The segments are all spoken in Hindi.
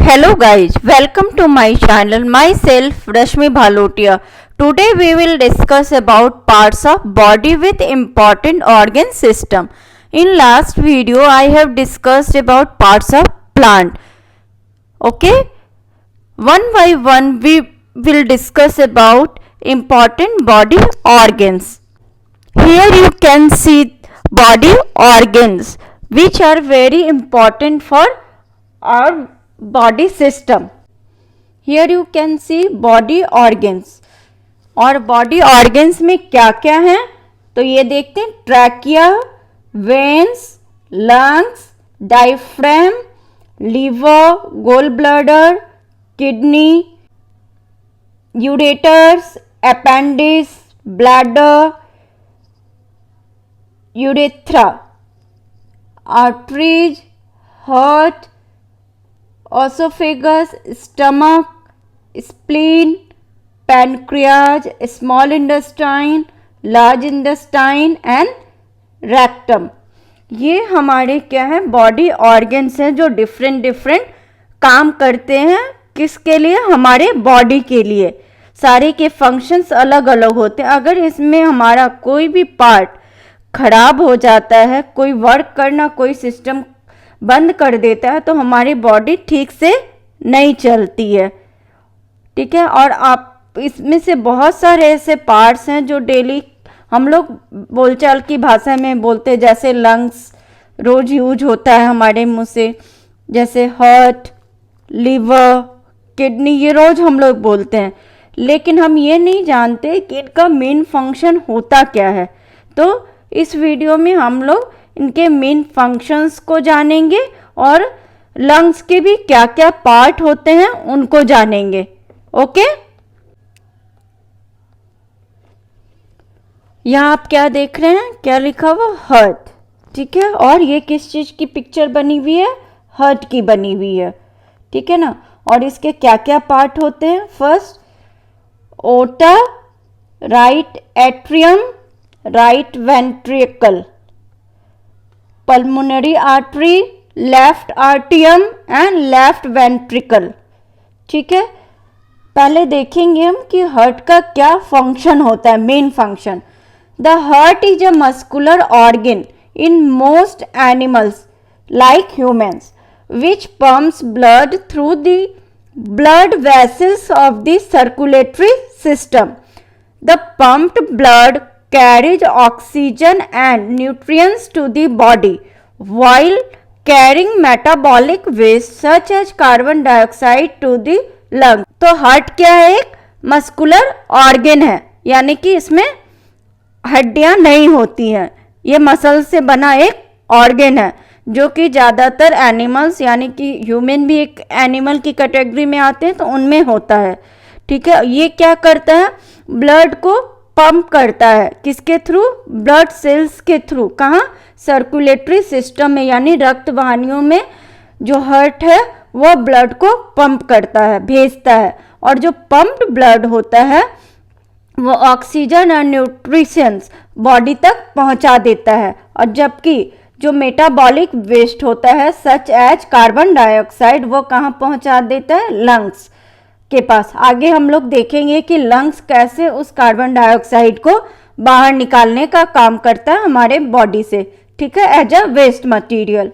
Hello guys, welcome to my channel. Myself Rashmi Bhalotia. Today we will discuss about parts of body with important organ system. In last video I have discussed about parts of plant. Okay? One by one we will discuss about important body organs. Here you can see body organs which are very important for our body system. Here you can see body organs. और बॉडी ऑर्गन्स में क्या क्या है तो ये देखते हैं, trachea, veins, lungs, diaphragm, liver, gall bladder, kidney, ureters, appendix, bladder, urethra, arteries, heart, esophagus, stomach, spleen, pancreas, small intestine, large intestine and rectum. ये हमारे क्या है, बॉडी ऑर्गन्स हैं जो डिफरेंट काम करते हैं. किसके लिए? हमारे बॉडी के लिए. सारे के फंक्शंस अलग अलग होते हैं. अगर इसमें हमारा कोई भी पार्ट खराब हो जाता है, कोई वर्क करना, कोई सिस्टम बंद कर देता है तो हमारी बॉडी ठीक से नहीं चलती है. ठीक है. और आप इसमें से बहुत सारे ऐसे पार्ट्स हैं जो डेली हम लोग बोलचाल की भाषा में बोलते हैं, जैसे लंग्स रोज यूज होता है हमारे मुंह से, जैसे हार्ट, लीवर, किडनी, ये रोज हम लोग बोलते हैं. लेकिन हम ये नहीं जानते कि इनका मेन फंक्शन होता क्या है. तो इस वीडियो में हम लोग इनके मेन फंक्शंस को जानेंगे और लंग्स के भी क्या क्या पार्ट होते हैं उनको जानेंगे. ओके. यहाँ आप क्या देख रहे हैं, क्या लिखा हुआ? हार्ट. ठीक है. और ये किस चीज की पिक्चर बनी हुई है? हार्ट की बनी हुई है. ठीक है ना. और इसके क्या क्या पार्ट होते हैं? First aorta, right atrium, right ventricle, pulmonary artery, left आर्टियम एंड लेफ्ट वेंट्रिकल. ठीक है. पहले देखेंगे हम कि हार्ट का क्या फंक्शन होता है, main function. The heart is a muscular organ in most animals like humans which pumps blood through the blood vessels of the circulatory system. The pumped blood carries oxygen and nutrients to the body while carrying metabolic waste such as carbon dioxide to the lung. तो हार्ट क्या है? एक मस्कुलर ऑर्गन है, यानी कि इसमें हड्डियां नहीं होती हैं. ये मसल से बना एक ऑर्गन है जो कि ज़्यादातर एनिमल्स, यानी कि ह्यूमन भी एक एनिमल की कैटेगरी में आते हैं, तो उनमें होता है. ठीक है. ये क्या करता है? ब्लड को पंप करता है. किसके थ्रू? ब्लड सेल्स के थ्रू. कहाँ? सर्कुलेटरी सिस्टम में, यानी रक्त वाहिनियों में जो हार्ट है वो ब्लड को पंप करता है, भेजता है. और जो पंप्ड ब्लड होता है वो ऑक्सीजन और न्यूट्रिशंस बॉडी तक पहुंचा देता है. और जबकि जो मेटाबॉलिक वेस्ट होता है सच एज कार्बन डाइऑक्साइड, वो कहाँ पहुंचा देता है? लंग्स के पास. आगे हम लोग देखेंगे कि लंग्स कैसे उस कार्बन डाइऑक्साइड को बाहर निकालने का काम करता है हमारे बॉडी से. ठीक है. As a waste material.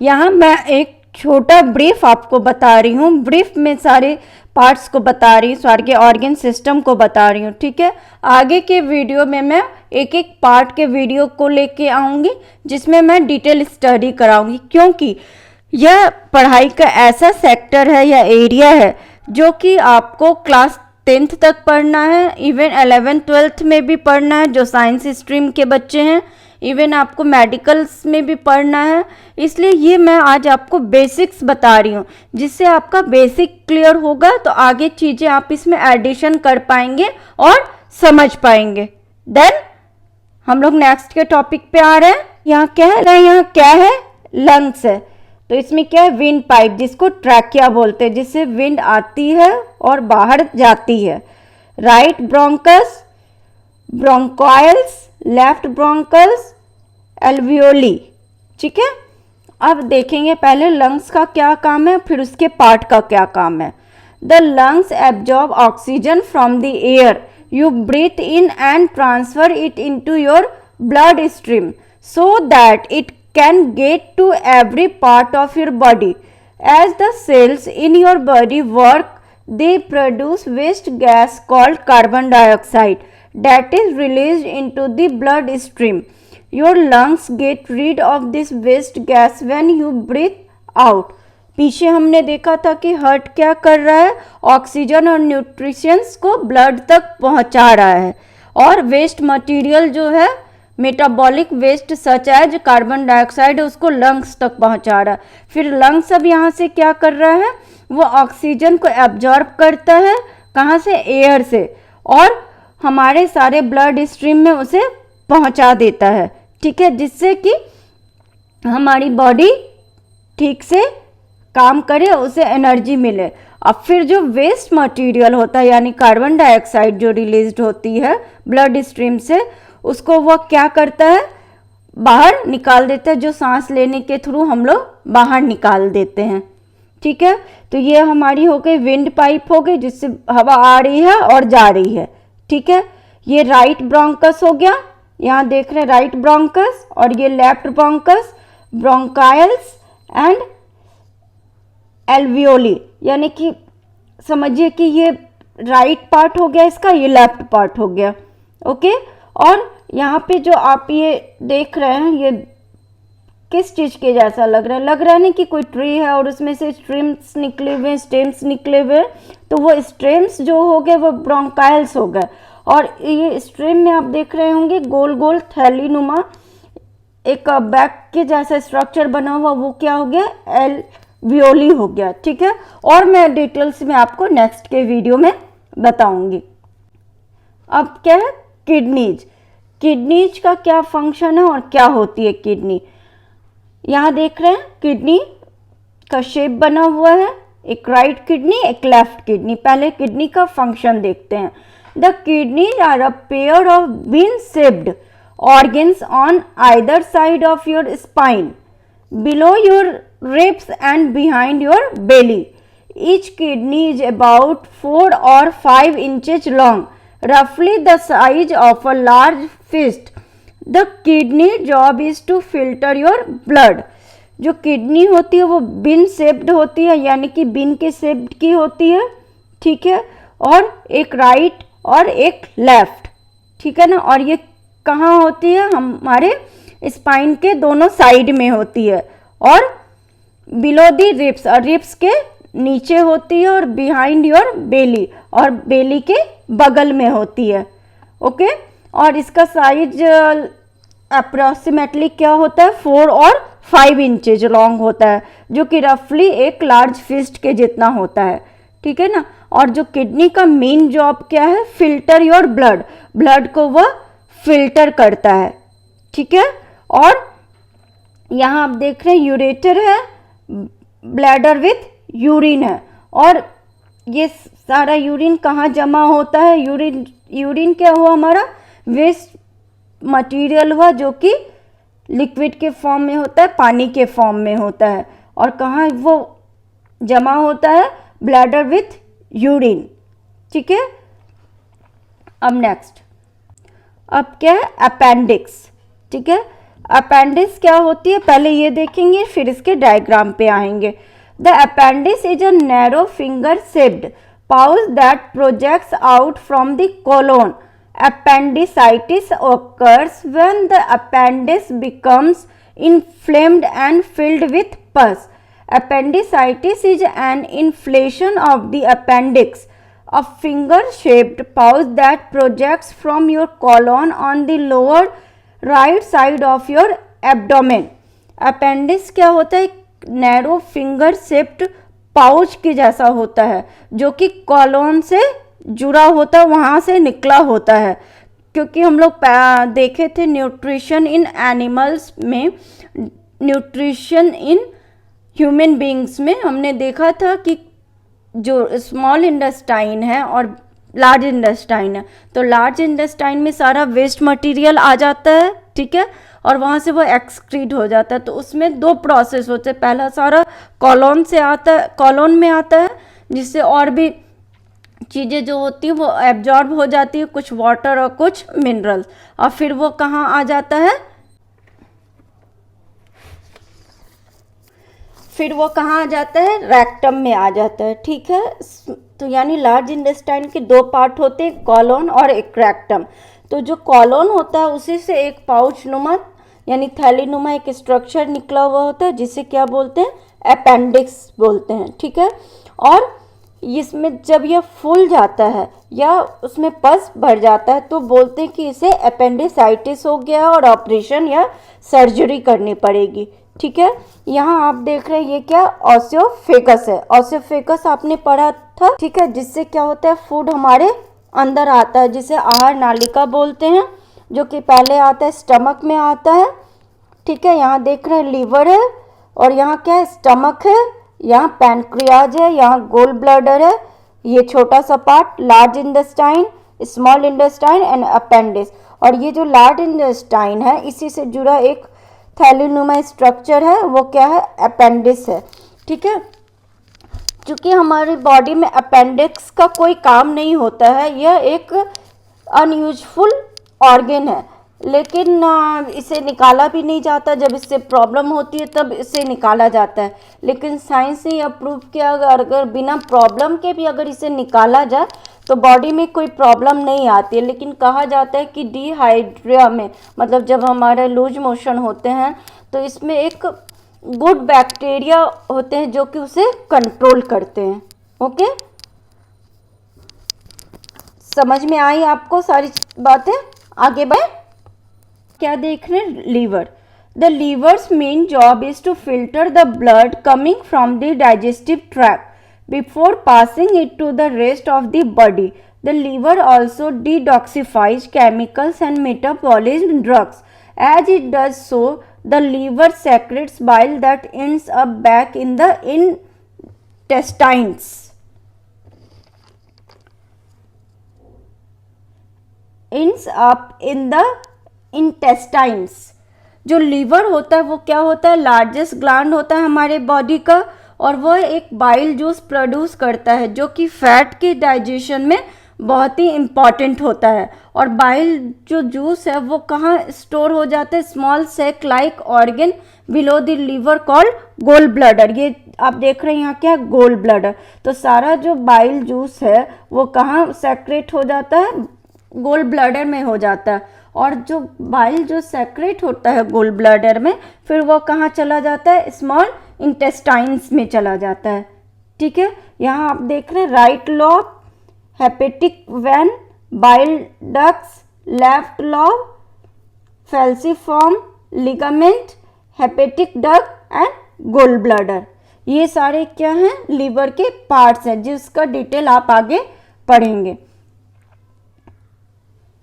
यहाँ मैं एक छोटा ब्रीफ आपको बता रही हूँ. ब्रीफ में सारे पार्ट्स को बता रही हूँ, सारे ऑर्गन सिस्टम को बता रही हूँ. ठीक है. आगे के वीडियो में मैं एक एक पार्ट के वीडियो को लेके आऊँगी जिसमें मैं डिटेल स्टडी कराऊंगी, क्योंकि यह पढ़ाई का ऐसा सेक्टर है या एरिया है जो कि आपको क्लास 10th तक पढ़ना है, इवन 11th 12th में भी पढ़ना है जो साइंस स्ट्रीम के बच्चे हैं, इवन आपको मेडिकल्स में भी पढ़ना है. इसलिए ये मैं आज आपको बेसिक्स बता रही हूँ, जिससे आपका बेसिक क्लियर होगा तो आगे चीज़ें आप इसमें एडिशन कर पाएंगे और समझ पाएंगे. देन हम लोग नेक्स्ट के टॉपिक पे आ रहे हैं. यहाँ क्या है? यहाँ क्या है? लंग्स है. तो इसमें क्या है? विंड पाइप, जिसको ट्रैकिया बोलते हैं, जिससे विंड आती है और बाहर जाती है. Right bronchus, bronchioles, left bronchioles, alveoli. ठीक है. अब देखेंगे पहले लंग्स का क्या काम है, फिर उसके पार्ट का क्या काम है। The lungs absorb oxygen from the air you breathe in and transfer it into your blood stream so that it can get to every part of your body. As the cells in your body work, they produce waste gas called carbon dioxide that is released into the blood stream. Your lungs get rid of this waste gas when you breathe out. पीछे हमने देखा था कि हार्ट क्या कर रहा है, ऑक्सीजन और न्यूट्रिशंस को ब्लड तक पहुंचा रहा है और वेस्ट मटेरियल जो है metabolic waste such as carbon dioxide उसको लंग्स तक पहुंचा रहा है। फिर लंग्स अब यहाँ से क्या कर रहा है, वो ऑक्सीजन को एब्जॉर्ब करता है, कहाँ से, एयर से, और हमारे सारे ब्लड स्ट्रीम में उसे पहुंचा देता है, ठीक है, जिससे कि हमारी बॉडी ठीक से काम करे, उसे एनर्जी मिले। अब फिर जो वेस्ट मटेरियल होता है यानी कार्बन डाइऑक्साइड जो रिलीज होती है ब्लड स्ट्रीम से, उसको वो क्या करता है, बाहर निकाल देता है, जो सांस लेने के थ्रू हम लोग बाहर निकाल देते हैं, ठीक है। तो ये हमारी हो गई विंड पाइप हो गई जिससे हवा आ रही है और जा रही है, ठीक है। ये राइट ब्रोंकस हो गया, यहाँ देख रहे हैं राइट ब्रोंकस, और ये लेफ्ट ब्रोंकस, ब्रोंकाइल्स एंड एल्वियोली, यानी कि समझिए कि ये राइट पार्ट हो गया इसका, ये लेफ्ट पार्ट हो गया, ओके। और यहाँ पे जो आप ये देख रहे हैं ये किस चीज़ के जैसा लग रहा है, लग रहा है ना कि कोई ट्री है और उसमें से स्ट्रीम्स निकले हुए, स्टेम्स निकले हुए, तो वो स्टेम्स जो हो गए वो ब्रोंकाइल्स हो गए। और ये स्ट्रीम में आप देख रहे होंगे गोल गोल थैली नुमा एक बैग के जैसा स्ट्रक्चर बना हुआ, वो क्या हो गया, एल्वियोली हो गया, ठीक है। और मैं डिटेल्स में आपको नेक्स्ट के वीडियो में बताऊंगी। अब क्या है, किडनीज। किडनीज का क्या फंक्शन है और क्या होती है किडनी, यहाँ देख रहे हैं किडनी का शेप बना हुआ है, एक राइट किडनी एक लेफ्ट किडनी। पहले किडनी का फंक्शन देखते हैं। The kidneys are a pair of bean shaped organs on either side of your spine, below your ribs and behind your belly. Each kidney is about 4 or 5 inches long, roughly the size of a large fist. The kidney job is to filter your blood. जो किडनी होती है वो बिन शेप्ड होती है, यानी कि बिन के शेप्ड की होती है, ठीक है, और एक राइट और एक लेफ्ट, ठीक है ना। और ये कहाँ होती है, हमारे स्पाइन के दोनों साइड में होती है, और बिलो दी रिब्स, और रिब्स के नीचे होती है, और बिहाइंड योर बेली, और बेली के बगल में होती है, ओके। और इसका साइज अप्रोक्सीमेटली क्या होता है, 4 और 5 इंचेज लॉन्ग होता है, जो कि रफली एक लार्ज फिस्ट के जितना होता है, ठीक है ना। और जो किडनी का मेन जॉब क्या है, फिल्टर योर ब्लड, ब्लड को वह फिल्टर करता है, ठीक है। और यहाँ आप देख रहे हैं यूरेटर है, ब्लैडर विथ यूरिन है, और ये सारा यूरिन कहाँ जमा होता है, यूरिन क्या हुआ, हमारा वेस्ट मटेरियल हुआ जो कि लिक्विड के फॉर्म में होता है, पानी के फॉर्म में होता है, और कहाँ वो जमा होता है, ब्लैडर विथ यूरिन, ठीक है। अब नेक्स्ट, अब क्या है, अपेंडिक्स, ठीक है। अपेंडिक्स क्या होती है पहले ये देखेंगे, फिर इसके डायग्राम पे आएंगे। The appendix is a narrow finger shaped pouch that projects out from the colon. Appendicitis occurs when the appendix becomes inflamed and filled with pus. Appendicitis is an inflammation of the appendix, a finger-shaped pouch that projects from your colon on the lower right side of your abdomen. Appendix क्या होता है, नैरो फिंगर शेप्ड पाउच के जैसा होता है, जो कि कॉलोन से जुड़ा होता है, वहाँ से निकला होता है। क्योंकि हम लोग देखे थे न्यूट्रिशन इन एनिमल्स में, न्यूट्रिशन इन ह्यूमन बींग्स में हमने देखा था कि जो स्मॉल इंटेस्टाइन है और लार्ज इंटेस्टाइन है, तो लार्ज इंटेस्टाइन में सारा वेस्ट मटेरियल आ जाता है, ठीक है, और वहाँ से वो एक्सक्रीट हो जाता है। तो उसमें दो प्रोसेस होते हैं, पहला सारा कॉलोन से आता है, कॉलोन में आता है, जिससे और भी चीज़ें जो होती हैं वो एब्जॉर्ब हो जाती है, कुछ वाटर और कुछ मिनरल्स, और फिर वो कहाँ आ जाता है, फिर वो कहाँ आ जाता है, रेक्टम में आ जाता है। ठीक है, तो यानी लार्ज इंटेस्टाइन के दो पार्ट होते हैं, कॉलोन और एक रेक्टम। तो जो कॉलोन होता है उसी से एक पाउच नुमा यानी थैली नुमा एक स्ट्रक्चर निकला हुआ होता है, जिसे क्या बोलते हैं, अपेंडिक्स बोलते हैं। ठीक है, और इसमें जब यह फूल जाता है या उसमें पस भर जाता है तो बोलते हैं कि इसे अपेंडिसाइटिस हो गया और ऑपरेशन या सर्जरी करनी पड़ेगी। ठीक है, यहाँ आप देख रहे हैं ये क्या, ऑस्टियोफेकस है। ऑस्टियोफेकस आपने पढ़ा था। ठीक है, जिससे क्या होता है, फूड हमारे अंदर आता है, जिसे आहार नालिका बोलते हैं, जो कि पहले आता है स्टमक में आता है। ठीक है, यहाँ देख रहे हैं लीवर है, और यहाँ क्या है, स्टमक है, यहाँ पैनक्रियाज है, यहाँ गोल ब्लैडर है, ये छोटा सा part large intestine, small intestine and appendix. और ये जो लार्ज इंटेस्टाइन है इसी से जुड़ा एक थैलीनुमा स्ट्रक्चर है, वो क्या है, अपेंडिक्स है। ठीक है, क्योंकि हमारी बॉडी में अपेंडिक्स का कोई काम नहीं होता है, यह एक अनयूजफुल ऑर्गन है, लेकिन इसे निकाला भी नहीं जाता। जब इससे प्रॉब्लम होती है तब इसे निकाला जाता है, लेकिन साइंस ने अप्रूव किया अगर बिना प्रॉब्लम के भी अगर इसे निकाला जाए तो बॉडी में कोई प्रॉब्लम नहीं आती है। लेकिन कहा जाता है कि डिहाइड्रिया में, मतलब जब हमारे लूज मोशन होते हैं तो इसमें एक गुड बैक्टीरिया होते हैं जो कि उसे कंट्रोल करते हैं। ओके, समझ में आई आपको सारी बातें? आगे बढ़े, क्या देख रहे हैं, liver. The liver's main job is to filter the blood coming from the digestive tract before passing it to the rest of the body. The liver also detoxifies chemicals and metabolism drugs. As it does so, the liver secretes bile that ends up back in the intestines. Ends up in the intestines. जो लीवर होता है वो क्या होता है, लार्जेस्ट ग्लैंड होता है हमारे बॉडी का, और वह एक बाइल जूस प्रोड्यूस करता है जो कि फैट के डाइजेशन में बहुत ही इम्पॉर्टेंट होता है। और बाइल जो जूस है वो कहाँ स्टोर हो जाता है, small sac like organ below the liver called gall bladder. ये आप देख रहे हैं यहाँ क्या, गोल ब्लैडर। तो सारा जो बाइल जूस है वो कहाँ सेक्रेट हो जाता है, गोल ब्लैडर में हो जाता है। और जो बाइल जो सेक्रेट होता है गोल ब्लैडर में, फिर वो कहाँ चला जाता है, स्मॉल इंटेस्टाइन्स में चला जाता है। ठीक है, यहाँ आप देख रहे हैं right lobe, hepatic vein, bile ducts, left lobe, falciform ligament, hepatic duct and gall bladder. ये सारे क्या हैं, लीवर के पार्ट्स हैं, जिसका डिटेल आप आगे पढ़ेंगे।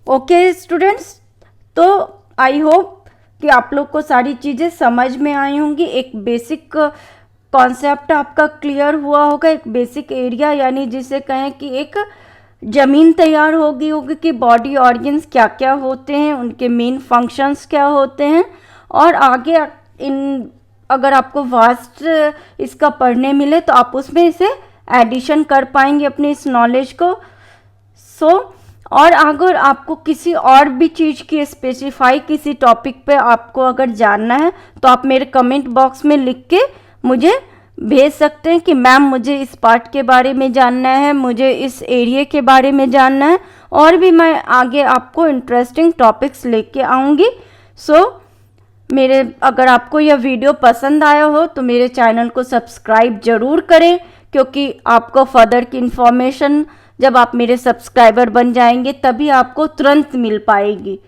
ओके स्टूडेंट्स, तो आई होप कि आप लोग को सारी चीज़ें समझ में आई होंगी। एक बेसिक कॉन्सेप्ट आपका क्लियर हुआ होगा, एक बेसिक एरिया, यानी जिसे कहें कि एक ज़मीन तैयार होगी कि बॉडी ऑर्गन्स क्या क्या होते हैं, उनके मेन फंक्शंस क्या होते हैं, और आगे इन अगर आपको वास्ट इसका पढ़ने मिले तो आप उसमें इसे एडिशन कर पाएंगे अपने इस नॉलेज को। और अगर आपको किसी और भी चीज़ की स्पेसिफाई किसी टॉपिक पे आपको अगर जानना है तो आप मेरे कमेंट बॉक्स में लिख के मुझे भेज सकते हैं कि मैम मुझे इस पार्ट के बारे में जानना है, मुझे इस एरिया के बारे में जानना है, और भी मैं आगे आपको इंटरेस्टिंग टॉपिक्स लेके आऊँगी। मेरे अगर आपको यह वीडियो पसंद आया हो तो मेरे चैनल को सब्सक्राइब ज़रूर करें, क्योंकि आपको फर्दर की इन्फॉर्मेशन जब आप मेरे सब्सक्राइबर बन जाएंगे तभी आपको तुरंत मिल पाएगी।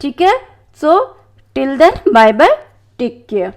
ठीक है, till then bye bye, take care.